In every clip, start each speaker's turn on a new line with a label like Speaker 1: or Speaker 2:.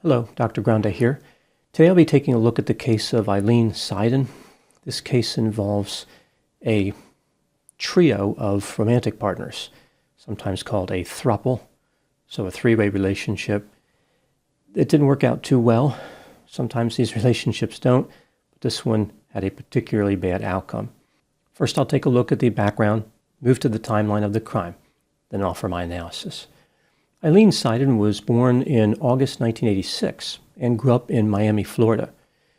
Speaker 1: Hello, Dr. Grande here. Today I'll be taking a look at the case of Aileen Seiden. This case involves a trio of romantic partners, sometimes called a throuple, so a three-way relationship. It didn't work out too well. Sometimes these relationships don't, but this one had a particularly bad outcome. First, I'll take a look at the background, move to the timeline of the crime, then offer my analysis. Aileen Seiden was born in August 1986 and grew up in Miami, Florida.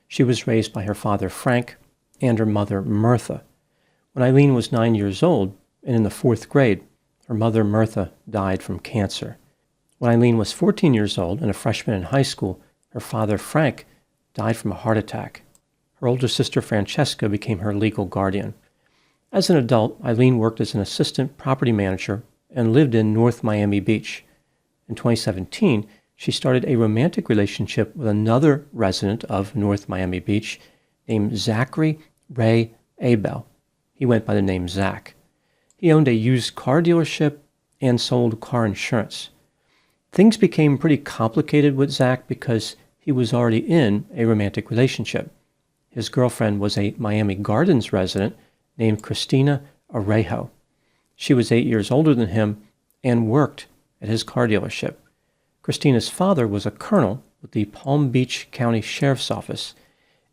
Speaker 1: She was raised by her father, Frank, and her mother, Martha. When Aileen was 9 years old and in the 4th grade, her mother, Martha, died from cancer. When Aileen was 14 years old and a freshman in high school, her father, Frank, died from a heart attack. Her older sister, Francesca, became her legal guardian. As an adult, Aileen worked as an assistant property manager and lived in North Miami Beach. In 2017, she started a romantic relationship with another resident of North Miami Beach named Zachary Ray Abel. He went by the name Zach. He owned a used car dealership and sold car insurance. Things became pretty complicated with Zach because he was already in a romantic relationship. His girlfriend was a Miami Gardens resident named Christina Arejo. She was 8 years older than him and worked at his car dealership. Christina's father was a colonel with the Palm Beach County Sheriff's Office,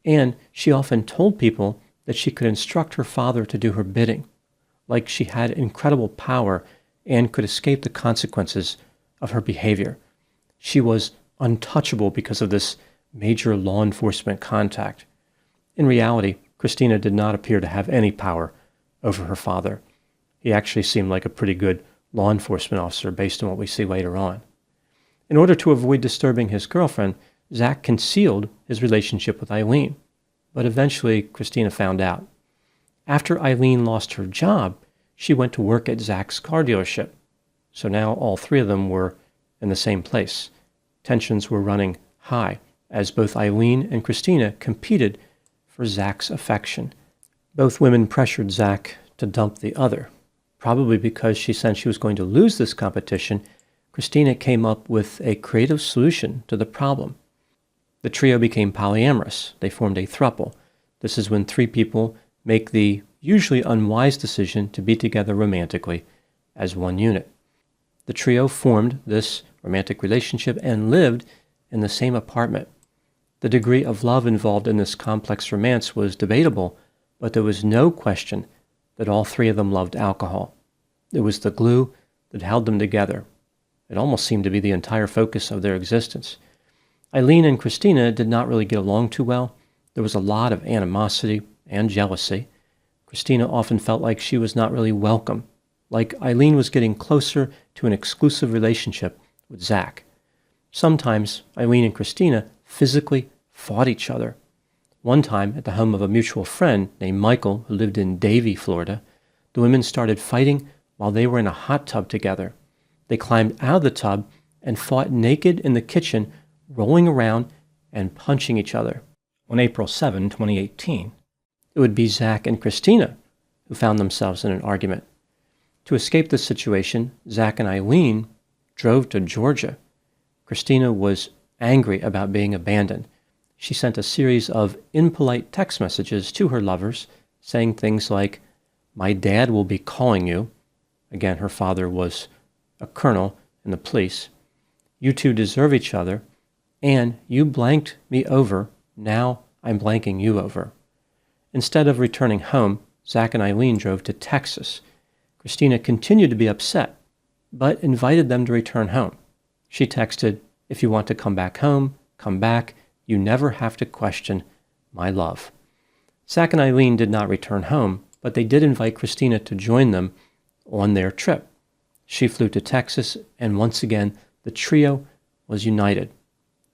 Speaker 1: and she often told people that she could instruct her father to do her bidding, like she had incredible power and could escape the consequences of her behavior. She was untouchable because of this major law enforcement contact. In reality, Christina did not appear to have any power over her father. He actually seemed like a pretty good law enforcement officer based on what we see later on. In order to avoid disturbing his girlfriend, Zach concealed his relationship with Aileen, but eventually Christina found out. After Aileen lost her job, she went to work at Zach's car dealership. So now all three of them were in the same place. Tensions were running high as both Aileen and Christina competed for Zach's affection. Both women pressured Zach to dump the other. Probably because she sensed she was going to lose this competition, Christina came up with a creative solution to the problem. The trio became polyamorous. They formed a throuple. This is when three people make the usually unwise decision to be together romantically as one unit. The trio formed this romantic relationship and lived in the same apartment. The degree of love involved in this complex romance was debatable, but there was no question that all three of them loved alcohol. It was the glue that held them together. It almost seemed to be the entire focus of their existence. Aileen and Christina did not really get along too well. There was a lot of animosity and jealousy. Christina often felt like she was not really welcome, like Aileen was getting closer to an exclusive relationship with Zach. Sometimes Aileen and Christina physically fought each other. One time, at the home of a mutual friend named Michael, who lived in Davie, Florida, the women started fighting while they were in a hot tub together. They climbed out of the tub and fought naked in the kitchen, rolling around and punching each other. On April 7, 2018, it would be Zach and Christina who found themselves in an argument. To escape this situation, Zach and Aileen drove to Georgia. Christina was angry about being abandoned. She sent a series of impolite text messages to her lovers, saying things like, "My dad will be calling you." Again, her father was a colonel in the police. "You two deserve each other," and "You blanked me over, now I'm blanking you over." Instead of returning home, Zach and Aileen drove to Texas. Christina continued to be upset, but invited them to return home. She texted, "If you want to come back home, come back. You never have to question my love." Zach and Aileen did not return home, but they did invite Christina to join them on their trip. She flew to Texas, and once again, the trio was united.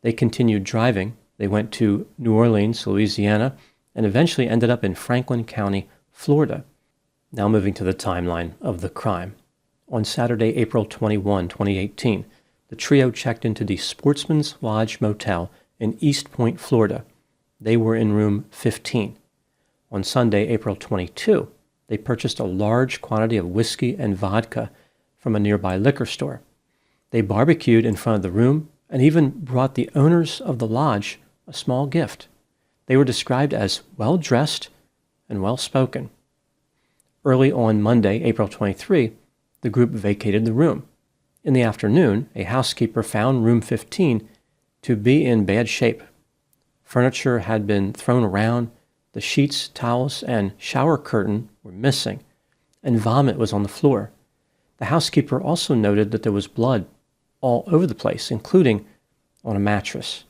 Speaker 1: They continued driving. They went to New Orleans, Louisiana, and eventually ended up in Franklin County, Florida. Now moving to the timeline of the crime. On Saturday, April 21, 2018, the trio checked into the Sportsman's Lodge Motel in East Point, Florida. They were in room 15. On Sunday, April 22, they purchased a large quantity of whiskey and vodka from a nearby liquor store. They barbecued in front of the room and even brought the owners of the lodge a small gift. They were described as well-dressed and well-spoken. Early on Monday, April 23, the group vacated the room. In the afternoon, a housekeeper found room 15 to be in bad shape. Furniture had been thrown around, the sheets, towels, and shower curtain were missing, and vomit was on the floor. The housekeeper also noted that there was blood all over the place, including on a mattress.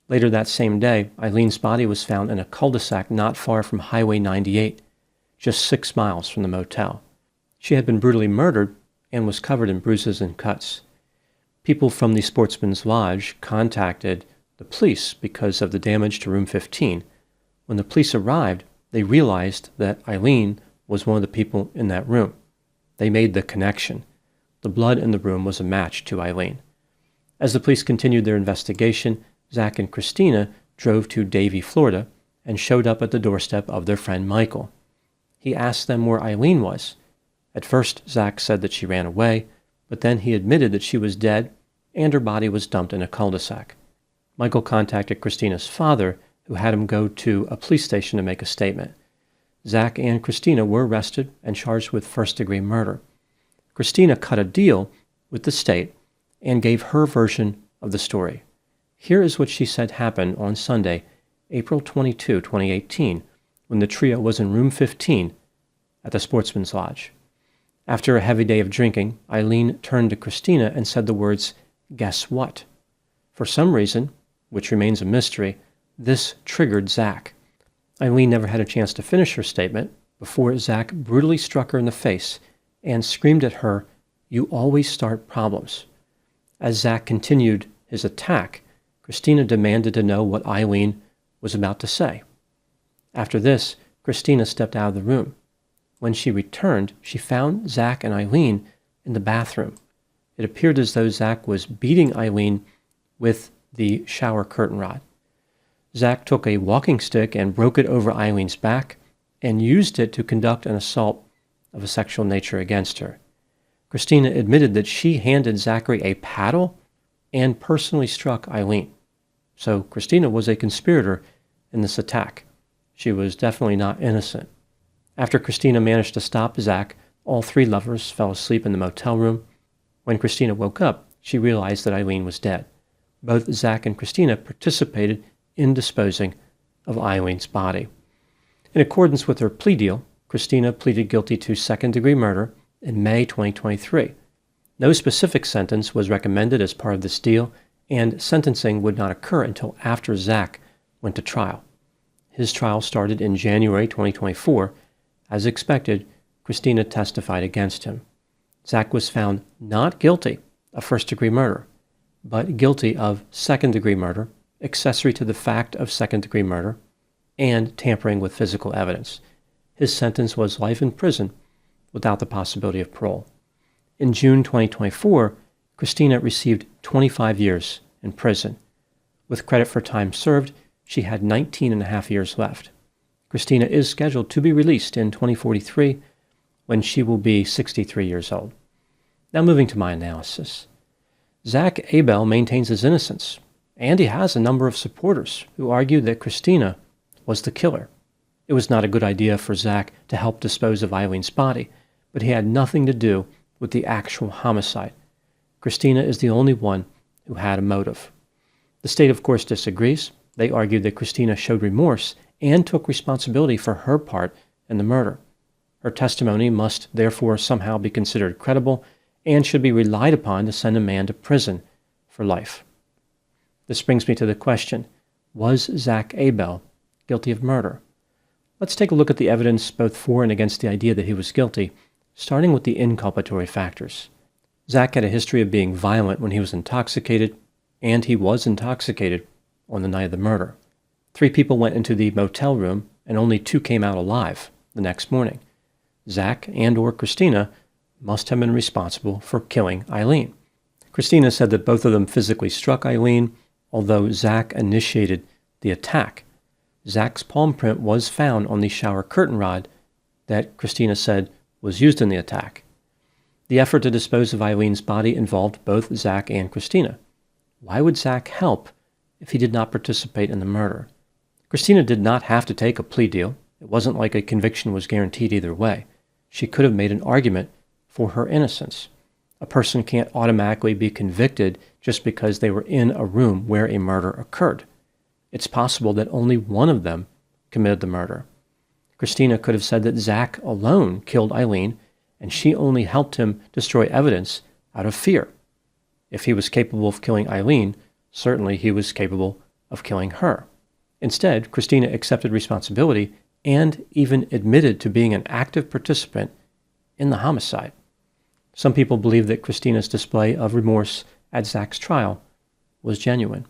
Speaker 1: Later that same day, Eileen's body was found in a cul-de-sac not far from Highway 98, just 6 miles from the motel. She had been brutally murdered and was covered in bruises and cuts. People from the Sportsman's Lodge contacted the police because of the damage to room 15. When the police arrived, they realized that Aileen was one of the people in that room. They made the connection. The blood in the room was a match to Aileen. As the police continued their investigation, Zach and Christina drove to Davie, Florida, and showed up at the doorstep of their friend Michael. He asked them where Aileen was. At first, Zach said that she ran away, but then he admitted that she was dead and her body was dumped in a cul-de-sac. Michael contacted Christina's father, who had him go to a police station to make a statement. Zach and Christina were arrested and charged with first-degree murder. Christina cut a deal with the state and gave her version of the story. Here is what she said happened on Sunday, April 22, 2018, when the trio was in room 15 at the Sportsman's Lodge. After a heavy day of drinking, Aileen turned to Christina and said the words, "Guess what?" For some reason, which remains a mystery, this triggered Zach. Aileen never had a chance to finish her statement before Zach brutally struck her in the face and screamed at her, "You always start problems." As Zach continued his attack, Christina demanded to know what Aileen was about to say. After this, Christina stepped out of the room. When she returned, she found Zach and Aileen in the bathroom. It appeared as though Zach was beating Aileen with the shower curtain rod. Zach took a walking stick and broke it over Eileen's back and used it to conduct an assault of a sexual nature against her. Christina admitted that she handed Zachary a paddle and personally struck Aileen. So Christina was a conspirator in this attack. She was definitely not innocent. After Christina managed to stop Zach, all three lovers fell asleep in the motel room. When Christina woke up, she realized that Aileen was dead. Both Zach and Christina participated in disposing of Eileen's body. In accordance with her plea deal, Christina pleaded guilty to second-degree murder in May 2023. No specific sentence was recommended as part of this deal, and sentencing would not occur until after Zach went to trial. His trial started in January 2024. As expected, Christina testified against him. Zach was found not guilty of first-degree murder, but guilty of second-degree murder, accessory to the fact of second-degree murder, and tampering with physical evidence. His sentence was life in prison without the possibility of parole. In June 2024, Christina received 25 years in prison. With credit for time served, she had 19 and a half years left. Christina is scheduled to be released in 2043 when she will be 63 years old. Now moving to my analysis. Zach Abel maintains his innocence, and he has a number of supporters who argue that Christina was the killer. It was not a good idea for Zach to help dispose of Eileen's body, but he had nothing to do with the actual homicide. Christina is the only one who had a motive. The state, of course, disagrees. They argue that Christina showed remorse and took responsibility for her part in the murder. Her testimony must therefore somehow be considered credible and should be relied upon to send a man to prison for life. This brings me to the question, was Zach Abel guilty of murder? Let's take a look at the evidence both for and against the idea that he was guilty, starting with the inculpatory factors. Zach had a history of being violent when he was intoxicated, and he was intoxicated on the night of the murder. 3 people went into the motel room, and only 2 came out alive the next morning. Zach and/or Christina must have been responsible for killing Aileen. Christina said that both of them physically struck Aileen, although Zach initiated the attack. Zach's palm print was found on the shower curtain rod that Christina said was used in the attack. The effort to dispose of Eileen's body involved both Zach and Christina. why would Zach help if he did not participate in the murder? Christina did not have to take a plea deal. It wasn't like a conviction was guaranteed either way. She could have made an argument for her innocence. A person can't automatically be convicted just because they were in a room where a murder occurred. It's possible that only one of them committed the murder. Christina could have said that Zach alone killed Aileen, and she only helped him destroy evidence out of fear. If he was capable of killing Aileen, certainly he was capable of killing her. Instead, Christina accepted responsibility and even admitted to being an active participant in the homicide. Some people believe that Christina's display of remorse at Zach's trial was genuine.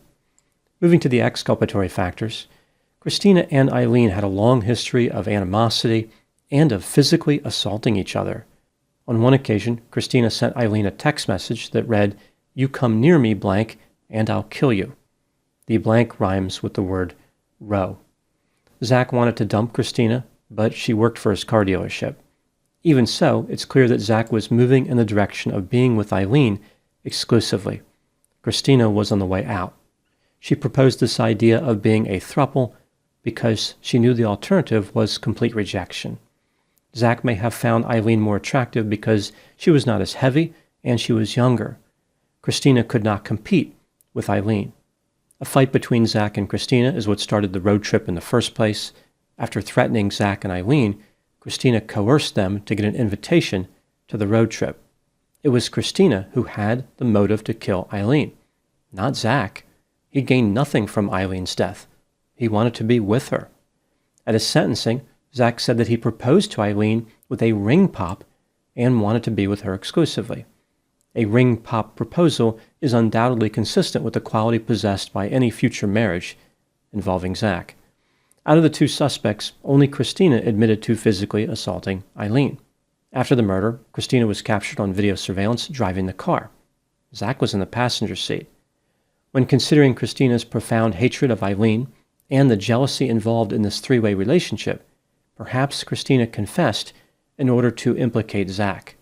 Speaker 1: Moving to the exculpatory factors, Christina and Aileen had a long history of animosity and of physically assaulting each other. On one occasion, Christina sent Aileen a text message that read, "You come near me, blank, and I'll kill you." The blank rhymes with the word row. Zach wanted to dump Christina, but she worked for his car dealership. Even so, it's clear that Zach was moving in the direction of being with Aileen exclusively. Christina was on the way out. She proposed this idea of being a throuple because she knew the alternative was complete rejection. Zach may have found Aileen more attractive because she was not as heavy and she was younger. Christina could not compete with Aileen. A fight between Zach and Christina is what started the road trip in the first place. After threatening Zach and Aileen, Christina coerced them to get an invitation to the road trip. It was Christina who had the motive to kill Aileen, not Zach. He gained nothing from Aileen's death. He wanted to be with her. At his sentencing, Zach said that he proposed to Aileen with a ring pop and wanted to be with her exclusively. A ring pop proposal is undoubtedly consistent with the quality possessed by any future marriage involving Zach. Out of the two suspects, only Christina admitted to physically assaulting Aileen. After the murder, Christina was captured on video surveillance driving the car. Zach was in the passenger seat. When considering Christina's profound hatred of Aileen and the jealousy involved in this three-way relationship, perhaps Christina confessed in order to implicate Zach,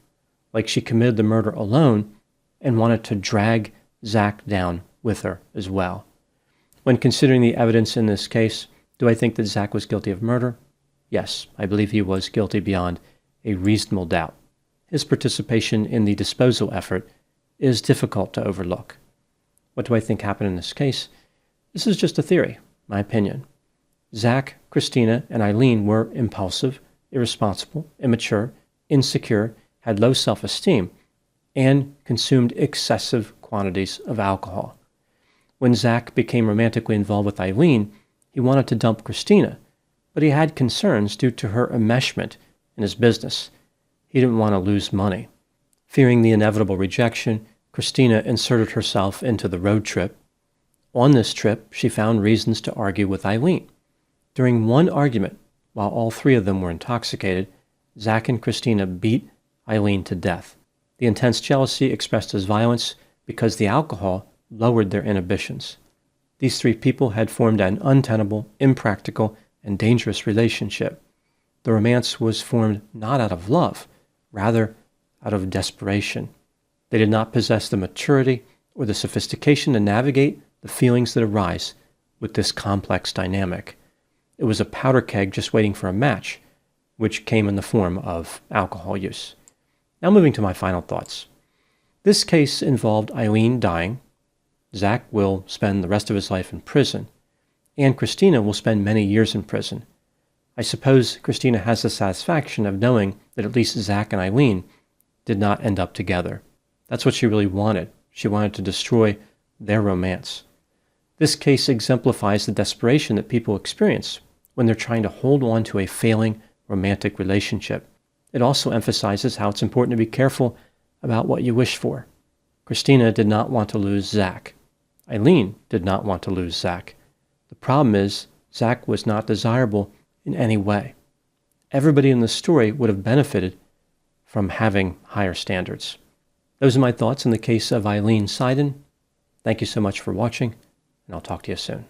Speaker 1: like she committed the murder alone and wanted to drag Zach down with her as well. When considering the evidence in this case, do I think that Zach was guilty of murder? Yes, I believe he was guilty beyond a reasonable doubt. His participation in the disposal effort is difficult to overlook. What do I think happened in this case? This is just a theory, my opinion. Zach, Christina, and Aileen were impulsive, irresponsible, immature, insecure, had low self-esteem, and consumed excessive quantities of alcohol. When Zach became romantically involved with Aileen, he wanted to dump Christina, but he had concerns due to her enmeshment in his business. He didn't want to lose money. Fearing the inevitable rejection, Christina inserted herself into the road trip. On this trip, she found reasons to argue with Aileen. During one argument, while all three of them were intoxicated, Zach and Christina beat Aileen to death. The intense jealousy expressed as violence because the alcohol lowered their inhibitions. These three people had formed an untenable, impractical, and dangerous relationship. The romance was formed not out of love, rather out of desperation. They did not possess the maturity or the sophistication to navigate the feelings that arise with this complex dynamic. It was a powder keg just waiting for a match, which came in the form of alcohol use. Now moving to my final thoughts. This case involved Aileen dying. Zach will spend the rest of his life in prison, and Christina will spend many years in prison. I suppose Christina has the satisfaction of knowing that at least Zach and Aileen did not end up together. That's what she really wanted. She wanted to destroy their romance. This case exemplifies the desperation that people experience when they're trying to hold on to a failing romantic relationship. It also emphasizes how it's important to be careful about what you wish for. Christina did not want to lose Zach. Aileen did not want to lose Zach. The problem is, Zach was not desirable in any way. Everybody in the story would have benefited from having higher standards. Those are my thoughts in the case of Aileen Seiden. Thank you so much for watching, and I'll talk to you soon.